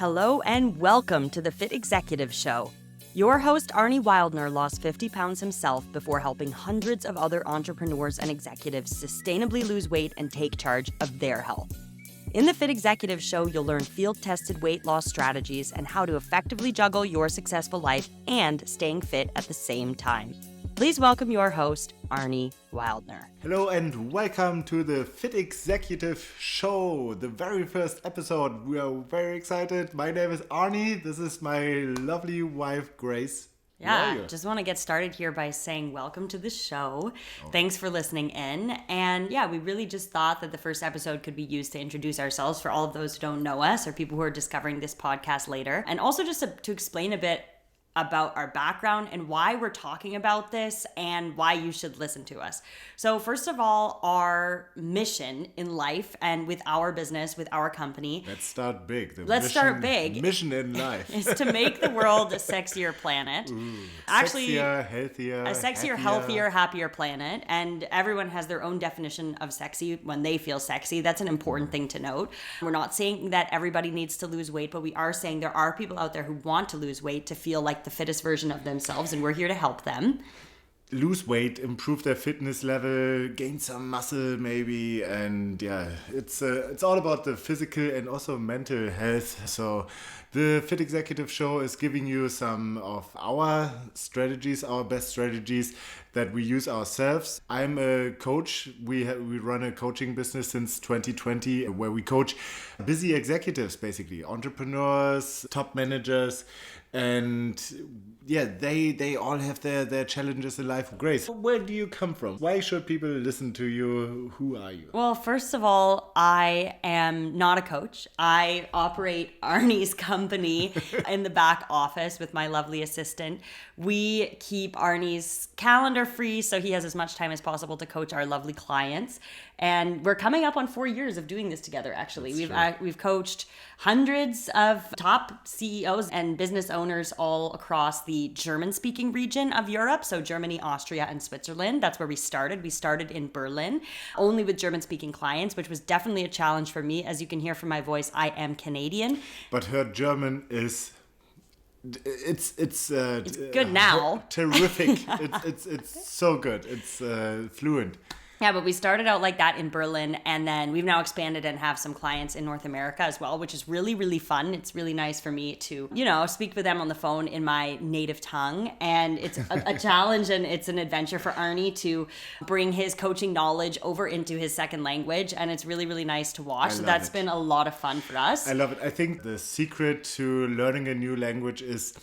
Hello and welcome to the Fit Executive Show. Your host, Arne Wildner, lost 50 pounds himself before helping hundreds of other entrepreneurs and executives sustainably lose weight and take charge of their health. In the Fit Executive Show, you'll learn field-tested weight loss strategies and how to effectively juggle your successful life and staying fit at the same time. Please welcome your host, Arne Wildner. Hello and welcome to the Fit Executive Show, the very first episode. We are very excited. My name is Arne. This is my lovely wife, Grace. Yeah, just want to get started here by saying welcome to the show. Thanks for listening in. And yeah, we really just thought that the first episode could be used to introduce ourselves for all of those who don't know us or people who are discovering this podcast later. And also just to explain a bit about our background and why we're talking about this and why you should listen to us. So first of all, our mission in life and with our business, with our company. Let's start big. Start big. Mission in life is to make the world a sexier planet. Actually, sexier, healthier. A sexier, healthier, happier planet. And everyone has their own definition of sexy when they feel sexy. That's an important thing to note. We're not saying that everybody needs to lose weight, but we are saying there are people out there who want to lose weight to feel like the fittest version of themselves, and we're here to help them lose weight, improve their fitness level, gain some muscle maybe, and yeah, it's all about the physical and also mental health. So the Fit Executive Show is giving you some of our strategies, our best strategies that we use ourselves. I'm a coach. We run a coaching business since 2020 where we coach busy executives, basically entrepreneurs, top managers. And yeah, they all have their challenges in life. Grace, where do you come from? Why should people listen to you? Who are you? Well, first of all, I am not a coach. I operate Arne's company in the back office with my lovely assistant. We keep Arne's calendar free so he has as much time as possible to coach our lovely clients. And we're coming up on 4 years of doing this together, actually. We've coached hundreds of top CEOs and business owners all across the German-speaking region of Europe, so Germany, Austria, and Switzerland. That's where we started. We started in Berlin, only with German-speaking clients, which was definitely a challenge for me. As you can hear from my voice, I am Canadian. But her German is... It's good now. Terrific. It's so good. It's fluent. Yeah, but we started out like that in Berlin, and then we've now expanded and have some clients in North America as well, which is really, really fun. It's really nice for me to, speak with them on the phone in my native tongue. And it's a challenge and it's an adventure for Arne to bring his coaching knowledge over into his second language. And it's really, really nice to watch. So that's been a lot of fun for us. I love it. I think the secret to learning a new language is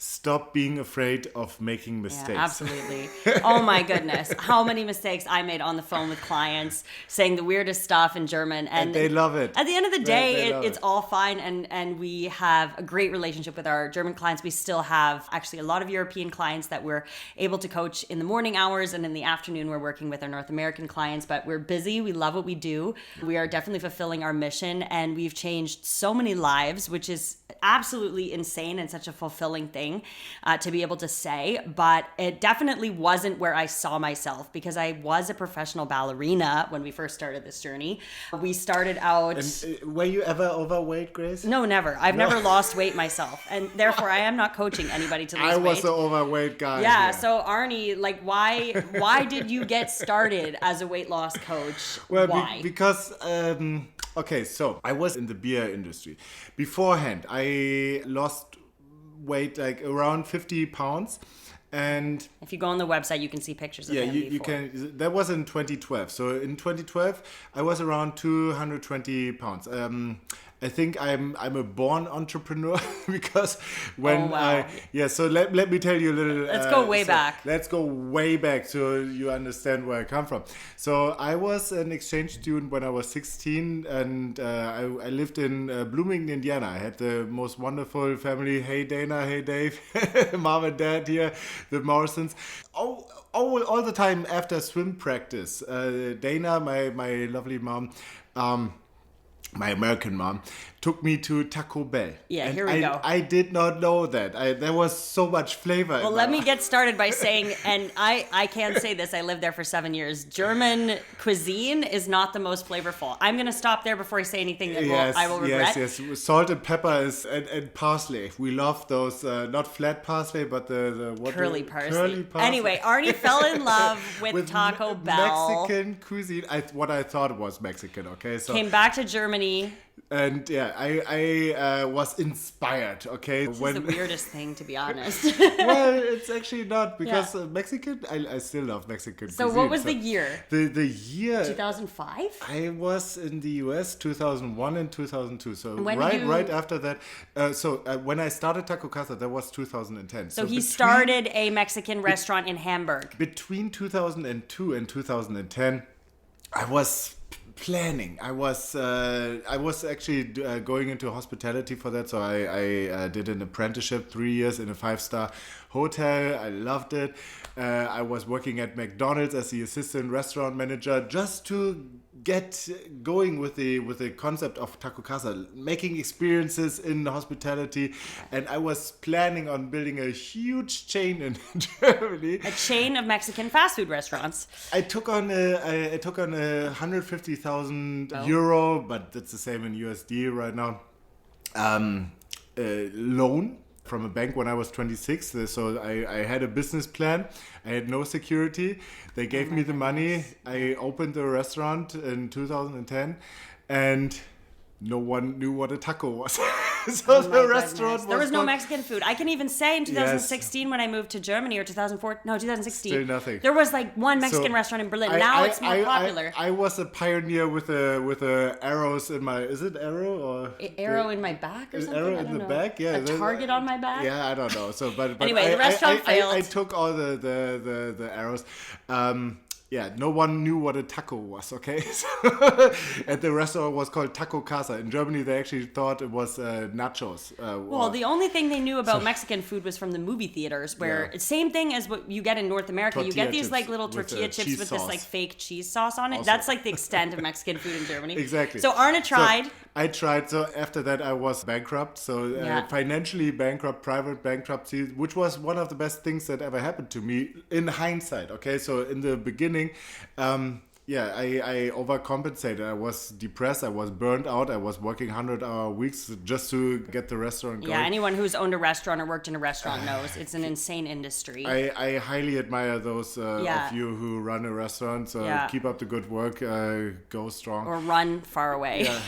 stop being afraid of making mistakes. Yeah, absolutely. Oh my goodness. How many mistakes I made on the phone with clients saying the weirdest stuff in German. And they love it. At the end of the day, it's all fine. And we have a great relationship with our German clients. We still have actually a lot of European clients that we're able to coach in the morning hours. And in the afternoon, we're working with our North American clients. But we're busy. We love what we do. We are definitely fulfilling our mission. And we've changed so many lives, which is absolutely insane and such a fulfilling thing to be able to say, but it definitely wasn't where I saw myself because I was a professional ballerina when we first started this journey. We started out... And were you ever overweight, Grace? No, never. I've never lost weight myself, and therefore I am not coaching anybody to lose weight. I was the overweight guy. Yeah, so Arne, why did you get started as a weight loss coach? Well, why? Because... Okay, so I was in the beer industry. Beforehand, I lost weight like around 50 pounds. And if you go on the website, you can see pictures of him you can. That was in 2012. So in 2012, I was around 220 pounds. I think I'm a born entrepreneur because when so let me tell you a little. Let's go way back. Let's go way back so you understand where I come from. So I was an exchange student when I was 16 and I lived in Bloomington, Indiana. I had the most wonderful family. Hey Dana, hey Dave, mom and dad here, the Morrisons. All the time after swim practice. Dana, my lovely mom, my American mom, took me to Taco Bell. Yeah, And here we go. I did not know that. There was so much flavor. Well, let me get started by saying, and I can say this, I lived there for 7 years. German cuisine is not the most flavorful. I'm going to stop there before I say anything that I will regret. Yes. Salt and pepper and parsley. We love those, not flat parsley, but the Curly parsley. Curly parsley. Anyway, Arne fell in love with Taco Bell. Mexican cuisine. What I thought was Mexican, okay? So came back to Germany. And yeah, I was inspired, okay? This is the weirdest thing, to be honest. Well, it's actually not, because Mexican, I still love Mexican cuisine. So what was the year? The year... 2005? I was in the US 2001 and 2002. So when right after that. When I started Taco Casa, that was 2010. So he started a Mexican restaurant in Hamburg. Between 2002 and 2010, I was planning. I was actually going into hospitality for that. So I did an apprenticeship, 3 years in a 5-star hotel. I loved it. I was working at McDonald's as the assistant restaurant manager, just to get going with the concept of Taco Casa, making experiences in hospitality. And I was planning on building a huge chain in Germany. A chain of Mexican fast food restaurants. I took on a 150,000 euro, but that's the same in USD right now, loan from a bank when I was 26. So I had a business plan. I had no security. They gave me the money. I opened the restaurant in 2010, and no one knew what a taco was. So the restaurant was... There was no Mexican food. I can even say in 2016 when I moved to Germany, or 2016. Still nothing. There was like one Mexican restaurant in Berlin. Now it's more popular. I was a pioneer with arrows in my... Is it arrow or... Arrow in my back or something? Arrow in the back? Yeah. A target on my back? Yeah, I don't know. So, but anyway, the restaurant failed. I took all the arrows. Yeah, no one knew what a taco was, okay? And the restaurant was called Taco Casa. In Germany, they actually thought it was nachos. Well, the only thing they knew about Mexican food was from the movie theaters, where it's same thing as what you get in North America. Tortilla you get these chips like little tortilla chips with this like fake cheese sauce on it. Also. That's like the extent of Mexican food in Germany. Exactly. So Arne tried. So I tried. So after that, I was bankrupt. So financially bankrupt, private bankruptcy, which was one of the best things that ever happened to me in hindsight. Okay, so in the beginning, I overcompensated. I was depressed. I was burned out. I was working 100-hour weeks just to get the restaurant going. Yeah, anyone who's owned a restaurant or worked in a restaurant knows it's an insane industry. I highly admire those of you who run a restaurant. So keep up the good work. Go strong. Or run far away. Yeah.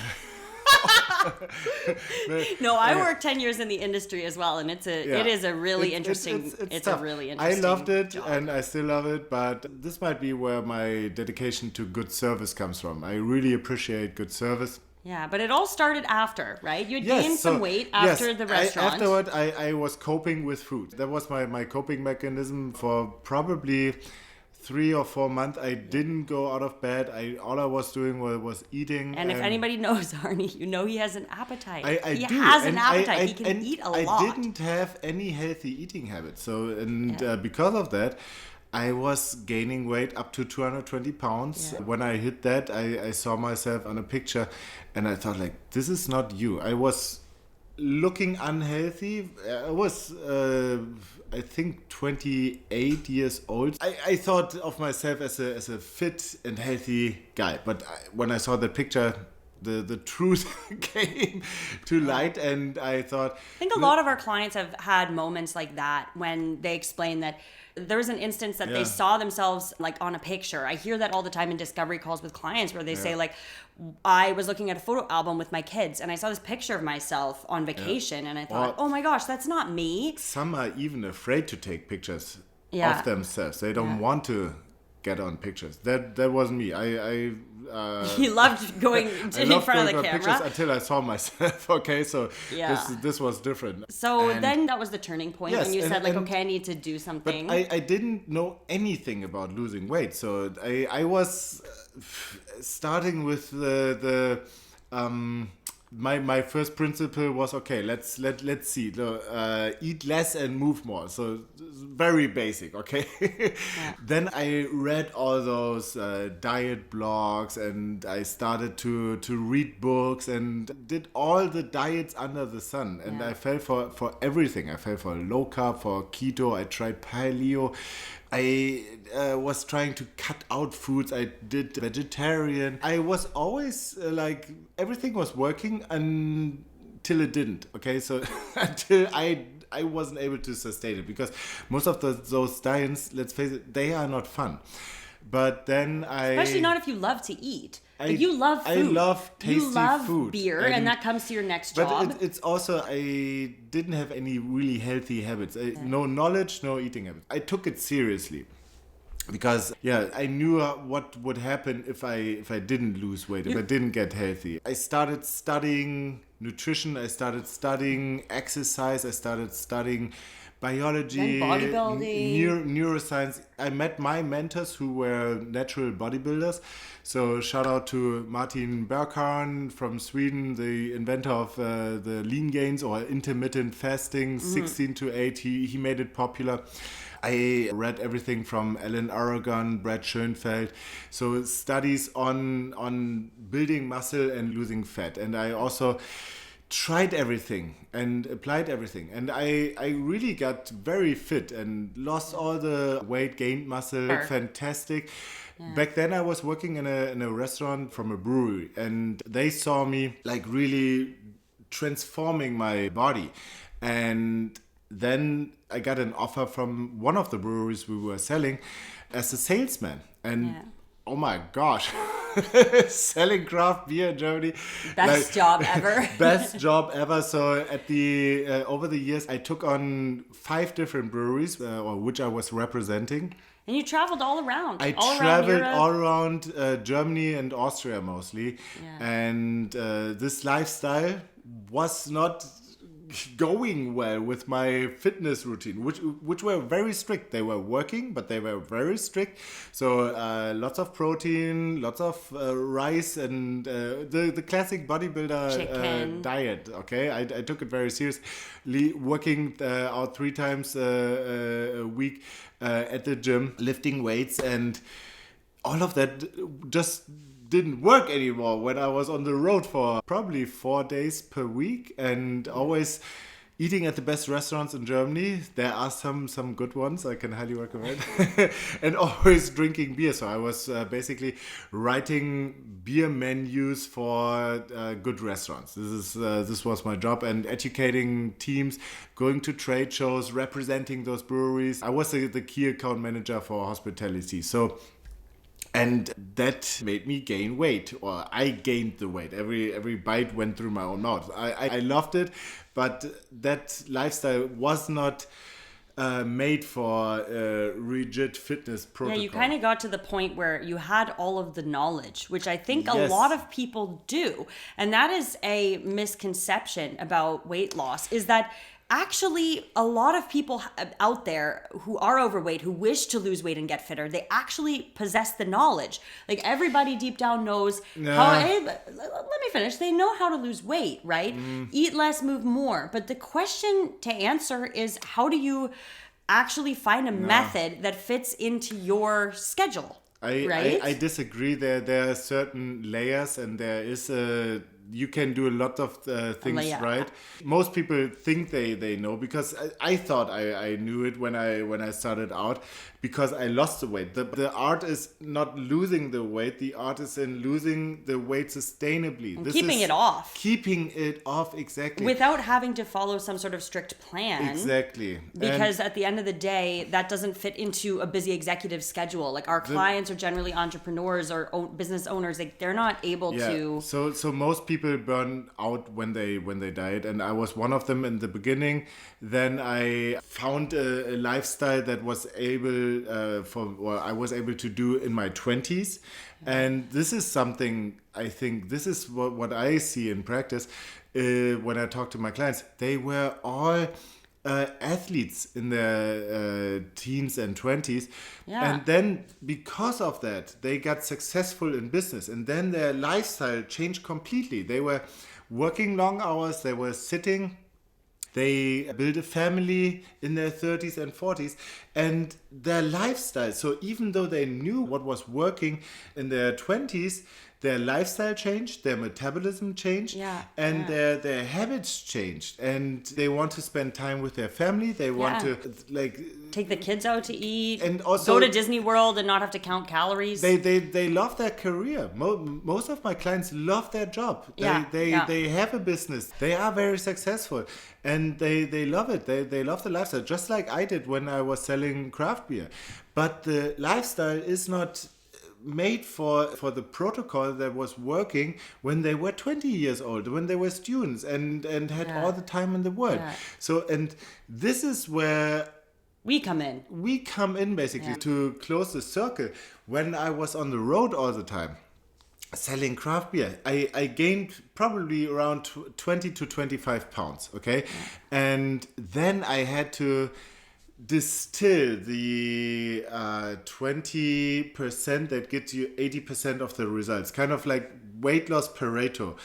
No, I worked 10 years in the industry as well, and it is a really interesting. It's a really interesting. I loved it, job. and I still love it. But this might be where my dedication to good service comes from. I really appreciate good service. Yeah, but it all started after, right? You gained some weight after the restaurant. Afterward, I was coping with food. That was my coping mechanism for probably 3 or 4 months. I didn't go out of bed. All I was doing was eating. And if anybody knows Arne, you know he has an appetite. He do. has an appetite. He can eat a lot. I didn't have any healthy eating habits. So, because of that, I was gaining weight up to 220 pounds. Yeah. When I hit that, I saw myself on a picture, and I thought, like, this is not you. I was looking unhealthy. I was... I think 28 years old. I thought of myself as a fit and healthy guy. But when I saw the picture, the truth came to light, and I thought... I think a lot of our clients have had moments like that when they explain that there was an instance that they saw themselves like on a picture. I hear that all the time in discovery calls with clients where they say like, I was looking at a photo album with my kids and I saw this picture of myself on vacation and I thought, oh my gosh, that's not me. Some are even afraid to take pictures of themselves. They don't want to get on pictures. That wasn't me. He loved going in front of the camera. Pictures until I saw myself. Okay, so this was different. So then that was the turning point when you said like, okay, I need to do something. But I didn't know anything about losing weight, so I was starting with the My first principle was, okay, let's see, eat less and move more. So very basic, okay. Then I read all those diet blogs, and I started to read books and did all the diets under the sun. And I fell for everything. I fell for low carb, for keto. I tried paleo. I was trying to cut out foods. I did vegetarian. I was always like, everything was working until it didn't. Okay, so until I wasn't able to sustain it, because most of those diets, let's face it, they are not fun. But then especially not if you love to eat. Like, you love food. I love tasty food. You love beer, and that comes to your next job. But it's also, I didn't have any really healthy habits. No knowledge, no eating habits. I took it seriously. Because I knew what would happen if I didn't lose weight, if I didn't get healthy. I started studying nutrition, I started studying exercise, I started studying biology, bodybuilding, neuroscience. I met my mentors who were natural bodybuilders. So shout out to Martin Bergharn from Sweden, the inventor of the lean gains or intermittent fasting, 16 to 8. He made it popular. I read everything from Alan Aragon, Brad Schoenfeld, so studies on building muscle and losing fat. And I also tried everything and applied everything. And I really got very fit and lost all the weight, gained muscle, fantastic. Yeah. Back then I was working in a restaurant from a brewery, and they saw me like really transforming my body. And then I got an offer from one of the breweries we were selling as a salesman. And oh my gosh, selling craft beer in Germany. Best job ever. Best job ever. So at the over the years, I took on 5 different breweries, which I was representing. And you traveled all around. I traveled all around Germany and Austria mostly. Yeah. And this lifestyle was not going well with my fitness routine, which were very strict. They were working, but they were very strict. So lots of protein, lots of rice, and the classic bodybuilder diet. Okay, I took it very seriously, working out 3 times a week at the gym, lifting weights, and all of that just didn't work anymore when I was on the road for probably 4 days per week, and always eating at the best restaurants in Germany. There are some good ones I can highly recommend. And always drinking beer. So I was basically writing beer menus for good restaurants. This was my job, and educating teams, going to trade shows, representing those breweries. I was the key account manager for hospitality. And that made me gain weight, or I gained the weight. Every bite went through my own mouth. I loved it, but that lifestyle was not made for rigid fitness protocol. Yeah, you kind of got to the point where you had all of the knowledge, which I think a lot of people do. And that is a misconception about weight loss, is that actually a lot of people out there who are overweight, who wish to lose weight and get fitter, they actually possess the knowledge. Like, everybody deep down knows how, hey, let me finish. They know how to lose weight, right? Eat less, move more. But the question to answer is, how do you actually find a method that fits into your schedule? I disagree. There are certain layers, and there is you can do a lot of things right. Most people think they know, because I thought I knew it when I started out, because I lost the weight. The art is not losing the weight. The art is in losing the weight sustainably. And keeping it off. Keeping it off, exactly. Without having to follow some sort of strict plan. Exactly. Because at the end of the day, that doesn't fit into a busy executive schedule. Like, our clients are generally entrepreneurs or business owners. Like, they're not able to. So most people burn out when they diet, and I was one of them in the beginning. Then I found a lifestyle that was I was able to do in my 20s. And this is something, I think, this is what I see in practice when I talk to my clients. They were all athletes in their teens and 20s. Yeah. And then because of that, they got successful in business. And then their lifestyle changed completely. They were working long hours, they were sitting. They build a family in their 30s and 40s, and their lifestyle. So even though they knew what was working in their 20s, their lifestyle changed, their metabolism changed, and their habits changed. And they want to spend time with their family. They want to take the kids out to eat, and also go to Disney World and not have to count calories. They love their career. Most of my clients love their job. They have a business. They are very successful, and they love it. They love the lifestyle, just like I did when I was selling craft beer. But the lifestyle is not made for the protocol that was working when they were 20 years old, when they were students and had all the time in the world. So, and this is where we come in basically to close the circle. When I was on the road all the time selling craft beer, I gained probably around 20 to 25 pounds, okay? And then I had to distill the 20% that gets you 80% of the results, kind of like weight loss Pareto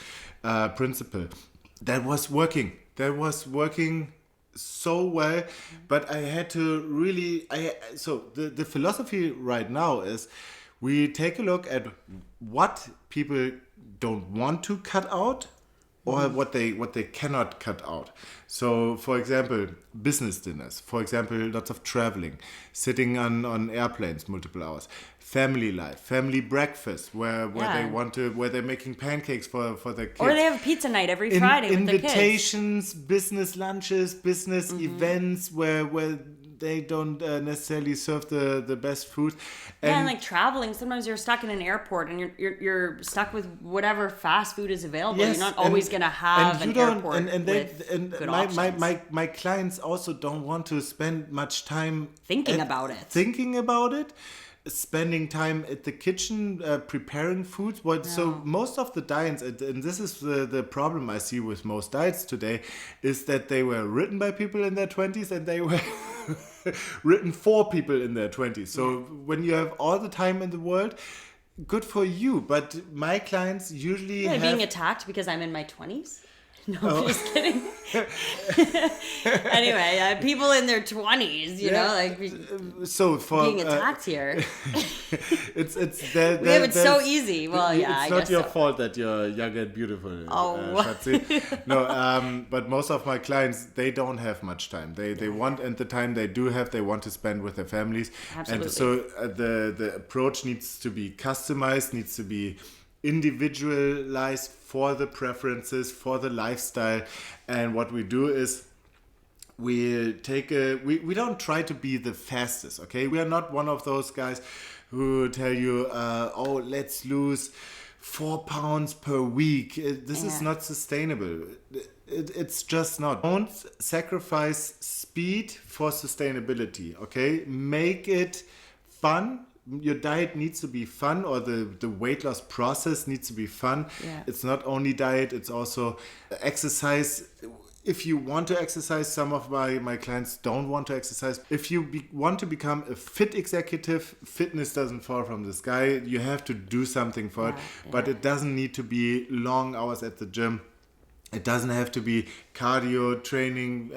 principle. That was working so well, but I had to really so the philosophy right now is we take a look at what people don't want to cut out or what they cannot cut out. So, for example, business dinners. For example, lots of traveling, sitting on airplanes multiple hours. Family life, family breakfast, where they're making pancakes for their kids. Or they have pizza night every Friday with their kids. Invitations, business lunches, business events where they don't necessarily serve the best food. And like traveling, sometimes you're stuck in an airport and you're stuck with whatever fast food is available. Yes, you're not always going to have an airport with good options. My clients also don't want to spend much time thinking about it. Spending time at the kitchen preparing food. So most of the diets, and this is the problem I see with most diets today, is that they were written by people in their 20s and they were written for people in their 20s. So when you have all the time in the world, good for you. But my clients usually being attacked because I'm in my 20s? No, I'm just kidding. Anyway, people in their 20s, you know, like so for being attacked here. it's we have it so easy. Well, it's not your fault that you're young and beautiful. Schatzi. No, but most of my clients, they don't have much time. They want, and the time they do have, they want to spend with their families. Absolutely. And so the approach needs to be customized, needs to be individualized for the preferences, for the lifestyle. And what we do is we don't try to be the fastest, okay? We are not one of those guys who tell you, let's lose 4 pounds per week. This is not sustainable. It's just not. Don't sacrifice speed for sustainability, okay? Make it fun. Your diet needs to be fun, or the weight loss process needs to be fun. It's not only diet, it's also exercise. If you want to exercise, some of my clients don't want to exercise. If you want to become a fit executive, fitness doesn't fall from the sky. You have to do something for it, but it doesn't need to be long hours at the gym. It doesn't have to be cardio training,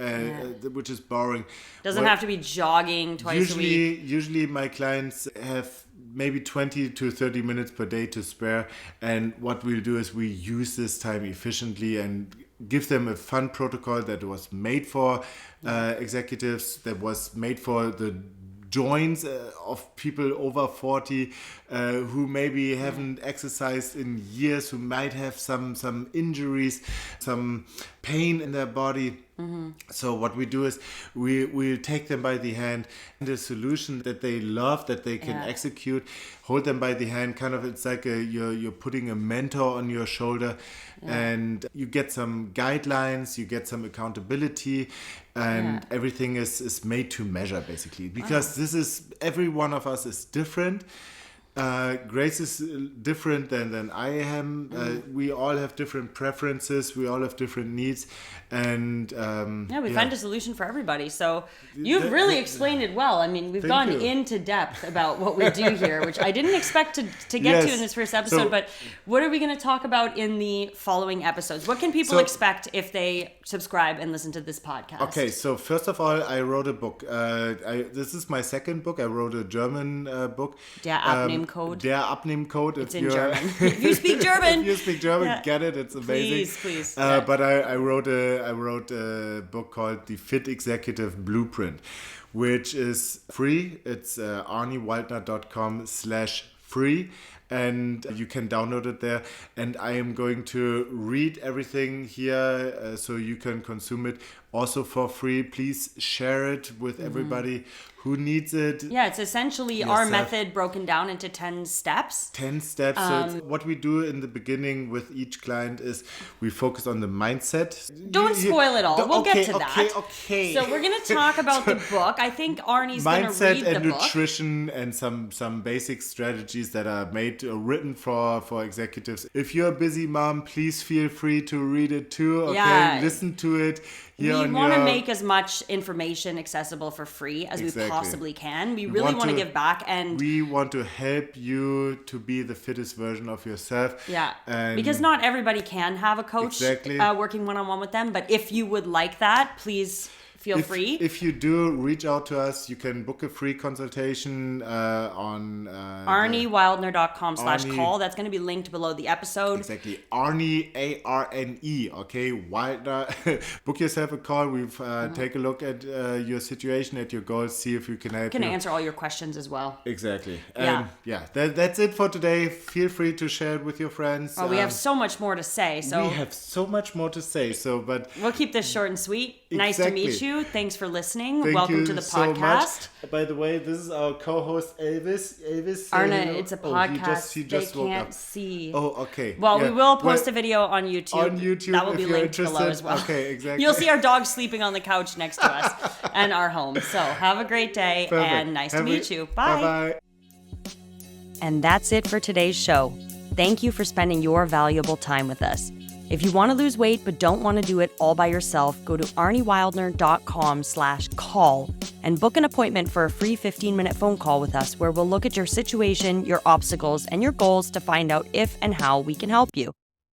which is boring. Doesn't have to be jogging twice a week. Usually my clients have maybe 20 to 30 minutes per day to spare. And what we'll do is we use this time efficiently and give them a fun protocol that was made for executives, that was made for the joints of people over 40 who maybe haven't exercised in years, who might have some injuries, some pain in their body. So what we do is we'll take them by the hand, and a solution that they love, that they can execute, hold them by the hand, kind of, it's like you're putting a mentor on your shoulder, and you get some guidelines, you get some accountability, and everything is made to measure, basically, because this is, every one of us is different. Grace is different than I am. We all have different preferences. We all have different needs, and we find a solution for everybody. So you've really explained it well. I mean, we've gone into depth about what we do here, which I didn't expect to get to in this first episode. But what are we going to talk about in the following episodes? What can people expect if they subscribe and listen to this podcast? Okay, so first of all, I wrote a book. This is my second book. I wrote a German book. Der Abnehmcode. Der Abnehmcode. It's in German. If you speak German. If you speak German, get it. It's amazing. Please. But I wrote a book called The Fit Executive Blueprint, which is free. It's arnewaldner.com/free. And you can download it there. And I am going to read everything here so you can consume it also for free. Please share it with everybody who needs it. Yeah, it's essentially our method broken down into 10 steps. 10 steps. So what we do in the beginning with each client is we focus on the mindset. Don't spoil it all. We'll get to that. Okay. So we're going to talk about the book. I think Arne's going to read the book. Mindset and nutrition and some basic strategies that are written for executives. If you're a busy mom, please feel free to read it too. Okay, listen to it. We want to make as much information accessible for free as we possibly can. We really want to give back, and we want to help you to be the fittest version of yourself. Yeah, because not everybody can have a coach working one-on-one with them. But if you would like that, please feel free. If you do, reach out to us. You can book a free consultation on arnewildner.com/call. That's going to be linked below the episode. Exactly. Arne, ARNE, okay? Wildner. Book yourself a call. We've take a look at your situation, at your goals, see if we can help you. Can answer all your questions as well. Exactly. That's it for today. Feel free to share it with your friends. Oh, we have so much more to say. We have so much more to say. But we'll keep this short and sweet. Nice to meet you. Thanks for listening. Welcome to the podcast. So much. By the way, this is our co-host Elvis. Arne, it's a podcast. He just they can't see. Oh, okay. Well, we will post a video on YouTube. That will be linked below as well. Okay, exactly. You'll see our dog sleeping on the couch next to us and our home. So have a great day. Perfect. And nice to meet you. Bye. Bye-bye. And that's it for today's show. Thank you for spending your valuable time with us. If you want to lose weight but don't want to do it all by yourself, go to arnewildner.com/call and book an appointment for a free 15-minute phone call with us where we'll look at your situation, your obstacles, and your goals to find out if and how we can help you.